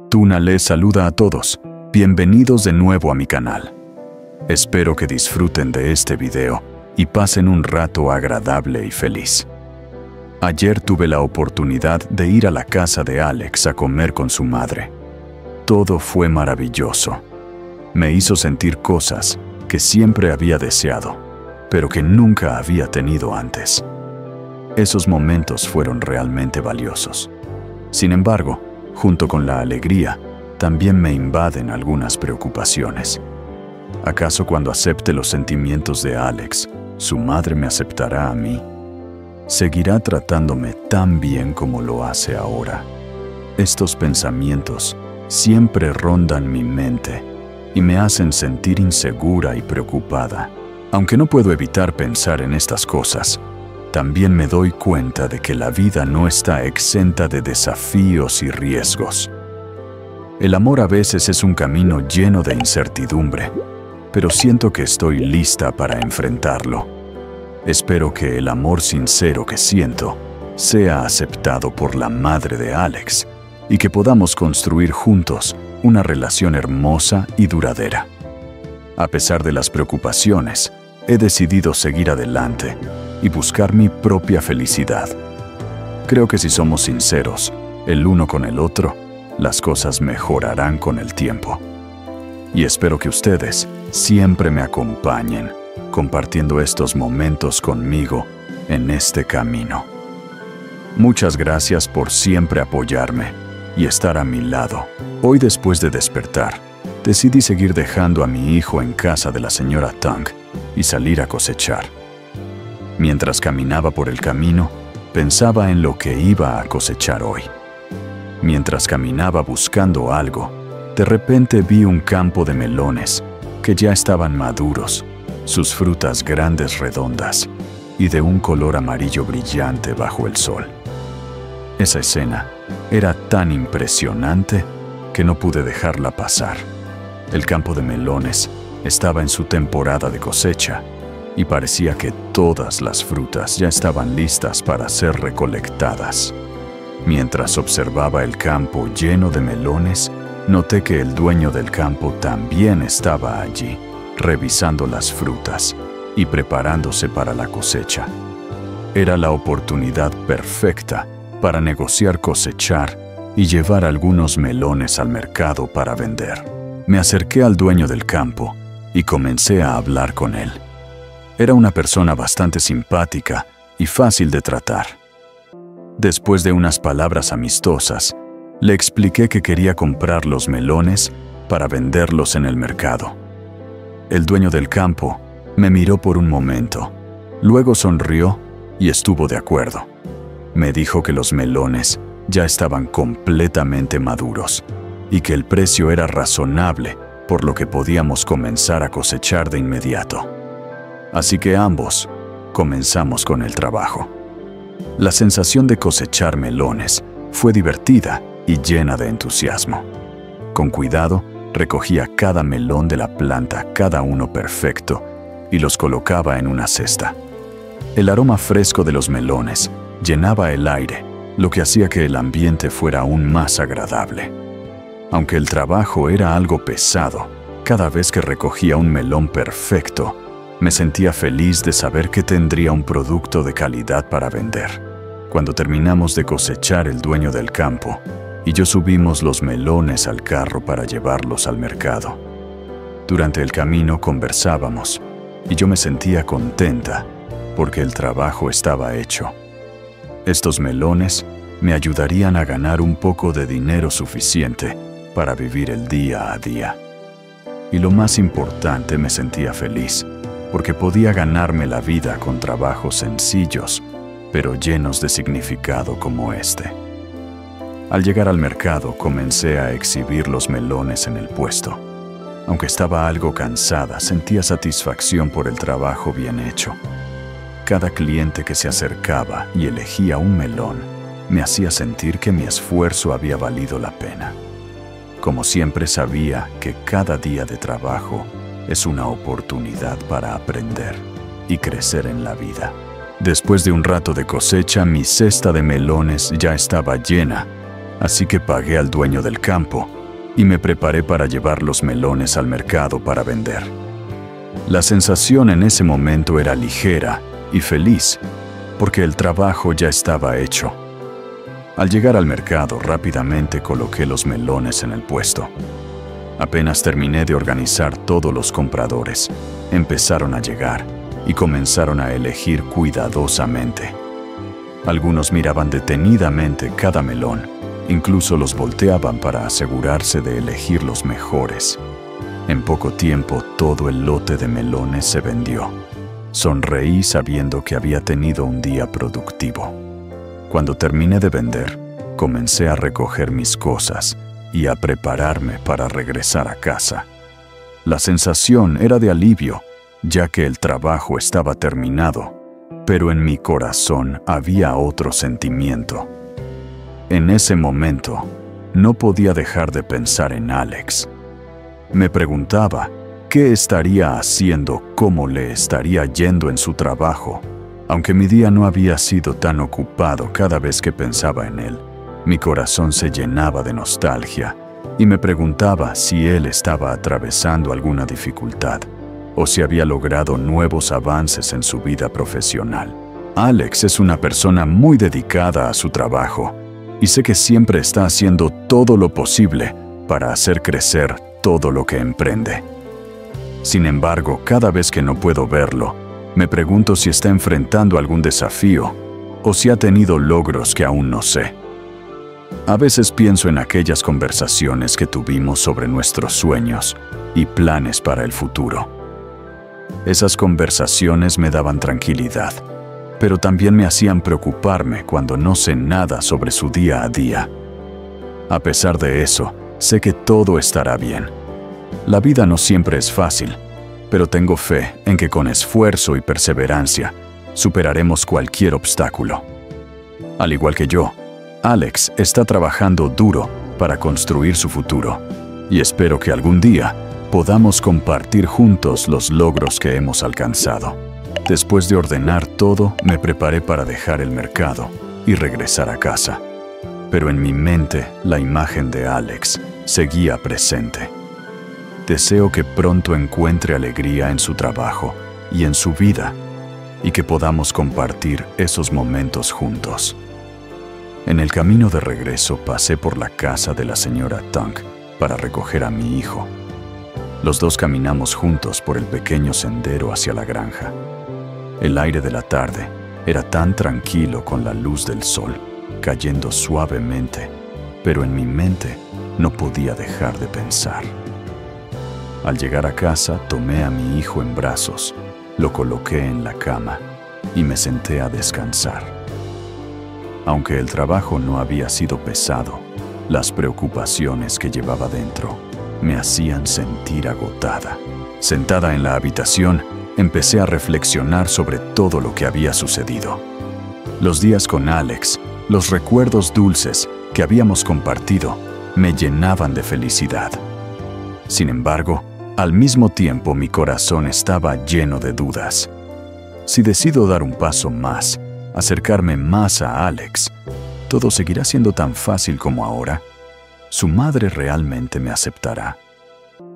Tuna les saluda a todos. Bienvenidos de nuevo a mi canal. Espero que disfruten de este video y pasen un rato agradable y feliz. Ayer tuve la oportunidad de ir a la casa de Alex a comer con su madre. Todo fue maravilloso. Me hizo sentir cosas que siempre había deseado, pero que nunca había tenido antes. Esos momentos fueron realmente valiosos. Sin embargo, junto con la alegría, también me invaden algunas preocupaciones. ¿Acaso cuando acepte los sentimientos de Alex, su madre me aceptará a mí? ¿Seguirá tratándome tan bien como lo hace ahora? Estos pensamientos siempre rondan mi mente y me hacen sentir insegura y preocupada. Aunque no puedo evitar pensar en estas cosas, también me doy cuenta de que la vida no está exenta de desafíos y riesgos. El amor a veces es un camino lleno de incertidumbre, pero siento que estoy lista para enfrentarlo. Espero que el amor sincero que siento sea aceptado por la madre de Alex y que podamos construir juntos una relación hermosa y duradera. A pesar de las preocupaciones, he decidido seguir adelante y buscar mi propia felicidad. Creo que si somos sinceros, el uno con el otro, las cosas mejorarán con el tiempo. Y espero que ustedes siempre me acompañen, compartiendo estos momentos conmigo en este camino. Muchas gracias por siempre apoyarme y estar a mi lado. Hoy, después de despertar, decidí seguir dejando a mi hijo en casa de la señora Tang y salir a cosechar. Mientras caminaba por el camino, pensaba en lo que iba a cosechar hoy. Mientras caminaba buscando algo, de repente vi un campo de melones que ya estaban maduros, sus frutas grandes redondas y de un color amarillo brillante bajo el sol. Esa escena era tan impresionante que no pude dejarla pasar. El campo de melones estaba en su temporada de cosecha y parecía que todas las frutas ya estaban listas para ser recolectadas. Mientras observaba el campo lleno de melones, noté que el dueño del campo también estaba allí, revisando las frutas y preparándose para la cosecha. Era la oportunidad perfecta para negociar cosechar y llevar algunos melones al mercado para vender. Me acerqué al dueño del campo y comencé a hablar con él. Era una persona bastante simpática y fácil de tratar. Después de unas palabras amistosas, le expliqué que quería comprar los melones para venderlos en el mercado. El dueño del campo me miró por un momento, luego sonrió y estuvo de acuerdo. Me dijo que los melones ya estaban completamente maduros y que el precio era razonable, por lo que podíamos comenzar a cosechar de inmediato. Así que ambos comenzamos con el trabajo. La sensación de cosechar melones fue divertida y llena de entusiasmo. Con cuidado, recogía cada melón de la planta, cada uno perfecto, y los colocaba en una cesta. El aroma fresco de los melones llenaba el aire, lo que hacía que el ambiente fuera aún más agradable. Aunque el trabajo era algo pesado, cada vez que recogía un melón perfecto, me sentía feliz de saber que tendría un producto de calidad para vender. Cuando terminamos de cosechar, el dueño del campo y yo subimos los melones al carro para llevarlos al mercado. Durante el camino conversábamos y yo me sentía contenta porque el trabajo estaba hecho. Estos melones me ayudarían a ganar un poco de dinero suficiente para vivir el día a día. Y lo más importante, me sentía feliz porque podía ganarme la vida con trabajos sencillos, pero llenos de significado como este. Al llegar al mercado, comencé a exhibir los melones en el puesto. Aunque estaba algo cansada, sentía satisfacción por el trabajo bien hecho. Cada cliente que se acercaba y elegía un melón me hacía sentir que mi esfuerzo había valido la pena. Como siempre, sabía que cada día de trabajo es una oportunidad para aprender y crecer en la vida. Después de un rato de cosecha, mi cesta de melones ya estaba llena, así que pagué al dueño del campo y me preparé para llevar los melones al mercado para vender. La sensación en ese momento era ligera y feliz, porque el trabajo ya estaba hecho. Al llegar al mercado, rápidamente coloqué los melones en el puesto. Apenas terminé de organizar todos los compradores, empezaron a llegar y comenzaron a elegir cuidadosamente. Algunos miraban detenidamente cada melón, incluso los volteaban para asegurarse de elegir los mejores. En poco tiempo, todo el lote de melones se vendió. Sonreí sabiendo que había tenido un día productivo. Cuando terminé de vender, comencé a recoger mis cosas y a prepararme para regresar a casa. La sensación era de alivio, ya que el trabajo estaba terminado, pero en mi corazón había otro sentimiento. En ese momento, no podía dejar de pensar en Alex. Me preguntaba qué estaría haciendo, cómo le estaría yendo en su trabajo. Aunque mi día no había sido tan ocupado, cada vez que pensaba en él, mi corazón se llenaba de nostalgia y me preguntaba si él estaba atravesando alguna dificultad o si había logrado nuevos avances en su vida profesional. Alex es una persona muy dedicada a su trabajo y sé que siempre está haciendo todo lo posible para hacer crecer todo lo que emprende. Sin embargo, cada vez que no puedo verlo, me pregunto si está enfrentando algún desafío o si ha tenido logros que aún no sé. A veces pienso en aquellas conversaciones que tuvimos sobre nuestros sueños y planes para el futuro. Esas conversaciones me daban tranquilidad, pero también me hacían preocuparme cuando no sé nada sobre su día a día. A pesar de eso, sé que todo estará bien. La vida no siempre es fácil, pero tengo fe en que con esfuerzo y perseverancia superaremos cualquier obstáculo. Al igual que yo, Alex está trabajando duro para construir su futuro y espero que algún día podamos compartir juntos los logros que hemos alcanzado. Después de ordenar todo, me preparé para dejar el mercado y regresar a casa. Pero en mi mente, la imagen de Alex seguía presente. Deseo que pronto encuentre alegría en su trabajo y en su vida, y que podamos compartir esos momentos juntos. En el camino de regreso pasé por la casa de la señora Tunk para recoger a mi hijo. Los dos caminamos juntos por el pequeño sendero hacia la granja. El aire de la tarde era tan tranquilo con la luz del sol cayendo suavemente, pero en mi mente no podía dejar de pensar. Al llegar a casa, tomé a mi hijo en brazos, lo coloqué en la cama y me senté a descansar. Aunque el trabajo no había sido pesado, las preocupaciones que llevaba dentro me hacían sentir agotada. Sentada en la habitación, empecé a reflexionar sobre todo lo que había sucedido. Los días con Alex, los recuerdos dulces que habíamos compartido, me llenaban de felicidad. Sin embargo, al mismo tiempo mi corazón estaba lleno de dudas. Si decido dar un paso más, acercarme más a Alex, ¿todo seguirá siendo tan fácil como ahora? ¿Su madre realmente me aceptará?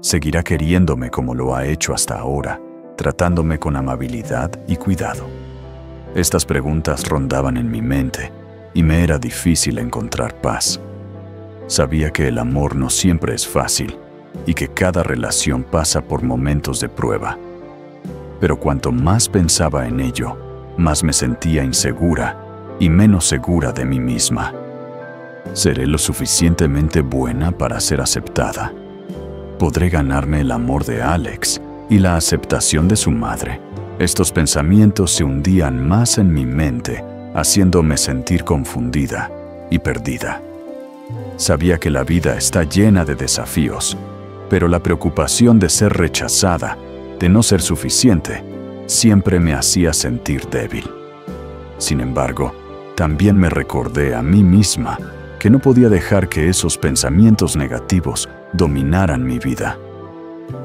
¿Seguirá queriéndome como lo ha hecho hasta ahora, tratándome con amabilidad y cuidado? Estas preguntas rondaban en mi mente y me era difícil encontrar paz. Sabía que el amor no siempre es fácil y que cada relación pasa por momentos de prueba. Pero cuanto más pensaba en ello, más me sentía insegura y menos segura de mí misma. ¿Seré lo suficientemente buena para ser aceptada? ¿Podré ganarme el amor de Alex y la aceptación de su madre? Estos pensamientos se hundían más en mi mente, haciéndome sentir confundida y perdida. Sabía que la vida está llena de desafíos, pero la preocupación de ser rechazada, de no ser suficiente, siempre me hacía sentir débil. Sin embargo, también me recordé a mí misma que no podía dejar que esos pensamientos negativos dominaran mi vida.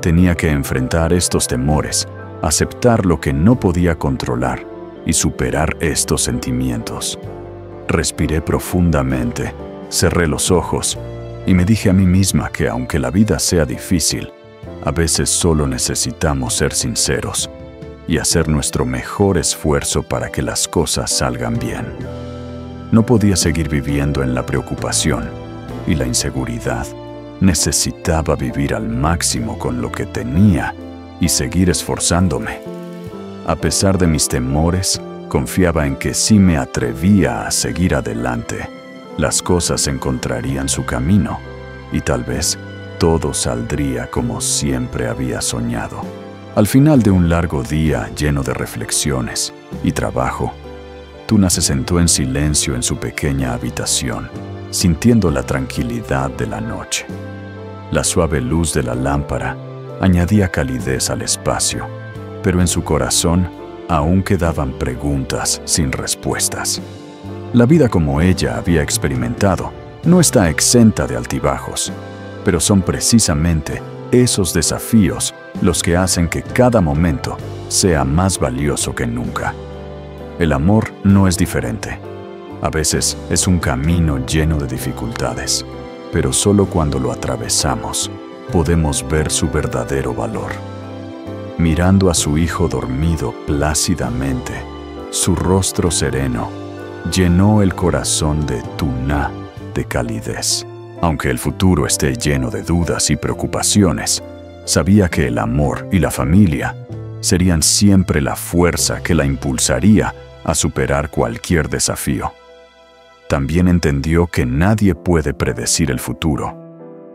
Tenía que enfrentar estos temores, aceptar lo que no podía controlar y superar estos sentimientos. Respiré profundamente, cerré los ojos y me dije a mí misma que aunque la vida sea difícil, a veces solo necesitamos ser sinceros y hacer nuestro mejor esfuerzo para que las cosas salgan bien. No podía seguir viviendo en la preocupación y la inseguridad. Necesitaba vivir al máximo con lo que tenía y seguir esforzándome. A pesar de mis temores, confiaba en que si me atrevía a seguir adelante, las cosas encontrarían su camino y tal vez todo saldría como siempre había soñado. Al final de un largo día lleno de reflexiones y trabajo, Tuna se sentó en silencio en su pequeña habitación, sintiendo la tranquilidad de la noche. La suave luz de la lámpara añadía calidez al espacio, pero en su corazón aún quedaban preguntas sin respuestas. La vida como ella había experimentado no está exenta de altibajos, pero son precisamente esos desafíos los que hacen que cada momento sea más valioso que nunca. El amor no es diferente. A veces es un camino lleno de dificultades, pero solo cuando lo atravesamos podemos ver su verdadero valor. Mirando a su hijo dormido plácidamente, su rostro sereno llenó el corazón de Tuna de calidez. Aunque el futuro esté lleno de dudas y preocupaciones, sabía que el amor y la familia serían siempre la fuerza que la impulsaría a superar cualquier desafío. También entendió que nadie puede predecir el futuro,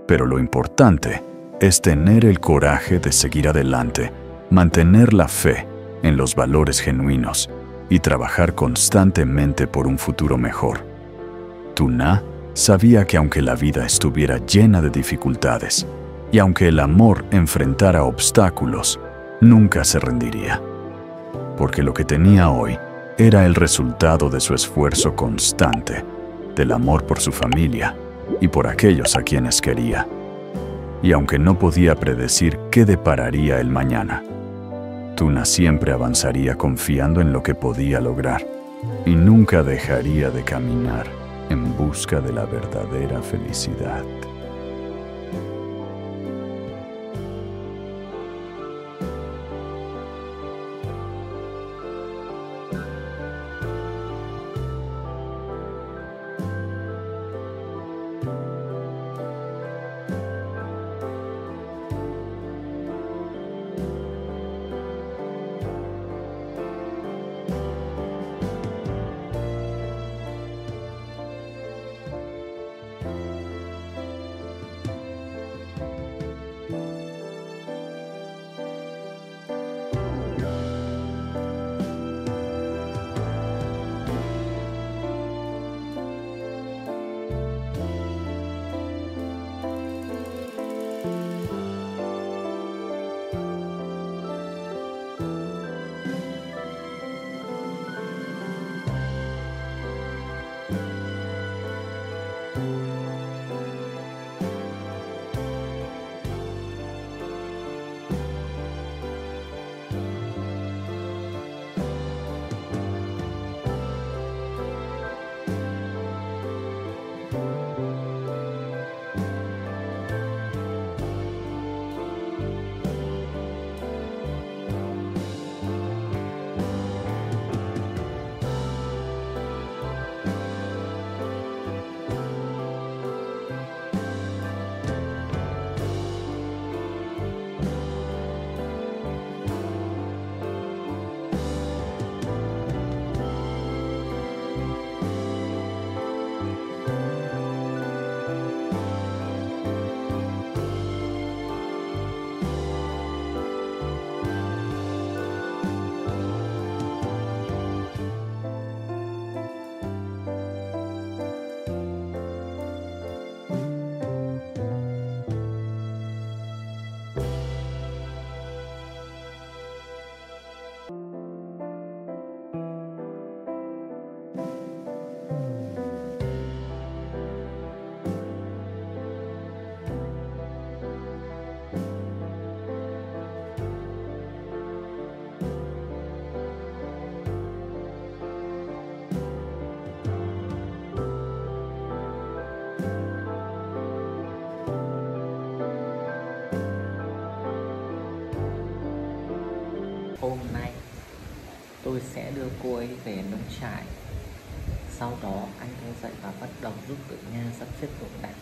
pero lo importante es tener el coraje de seguir adelante, mantener la fe en los valores genuinos y trabajar constantemente por un futuro mejor. Tuna sabía que aunque la vida estuviera llena de dificultades y aunque el amor enfrentara obstáculos, nunca se rendiría. Porque lo que tenía hoy era el resultado de su esfuerzo constante, del amor por su familia y por aquellos a quienes quería. Y aunque no podía predecir qué depararía el mañana, Tuna siempre avanzaría confiando en lo que podía lograr y nunca dejaría de caminar en busca de la verdadera felicidad. Hôm nay tôi sẽ đưa cô ấy về nông trại. Sau đó anh đứng dậy và bắt đầu giúp Tử Nha sắp xếp đồ đạc.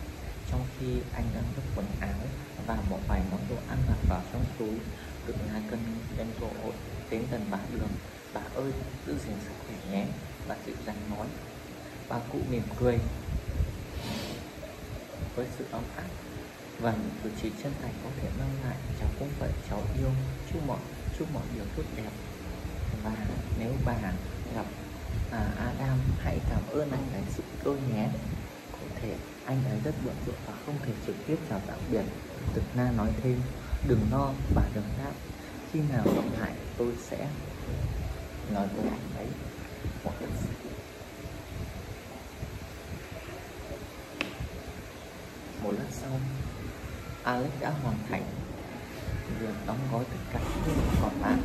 Trong khi anh đang vứt quần áo và bỏ vài món đồ ăn vặt vào trong túi, Tử Nha cân lên cơ hội đến gần bà Đường. Bà ơi, giữ gìn sức khỏe nhé, bà dịu dàng nói. Bà cụ mỉm cười với sự ấm áp và những cử chỉ chân thành có thể mang lại cháu cũng vậy, cháu yêu, chúc mọi điều tốt đẹp. Và nếu bà gặp Adam, hãy cảm ơn anh ấy giúp tôi nhé. Có thể anh ấy rất bận rộn và không thể trực tiếp chào tạm biệt. Tử Na nói thêm. Đừng lo, bà Đường đáp. Khi nào gặp lại tôi sẽ nói với anh ấy. Một lát sau, Alex đã hoàn thành việc đóng gói tất cả những vật còn lại.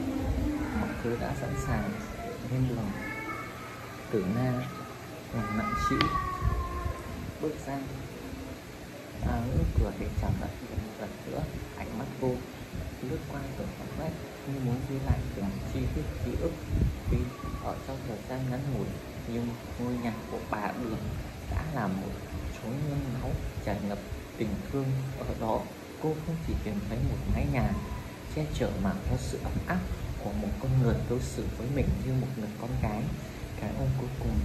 Mọi thứ đã sẵn sàng lên đường. Tử Na lòng nặng trĩu bước ra ngưỡng cửa để chào tạm biệt một lần nữa. Ánh mắt cô lướt qua từng khoảng cách như muốn ghi lại từng chi tiết ký ức. Vì ở trong thời gian ngắn ngủi, nhưng ngôi nhà của bà Đường đã là một chốn nương náu tràn ngập tình thương. Ở đó cô không chỉ tìm thấy một mái nhà che chở mà có sự ấm áp của một con người đối xử với mình như một người con gái. Cái ôm cuối cùng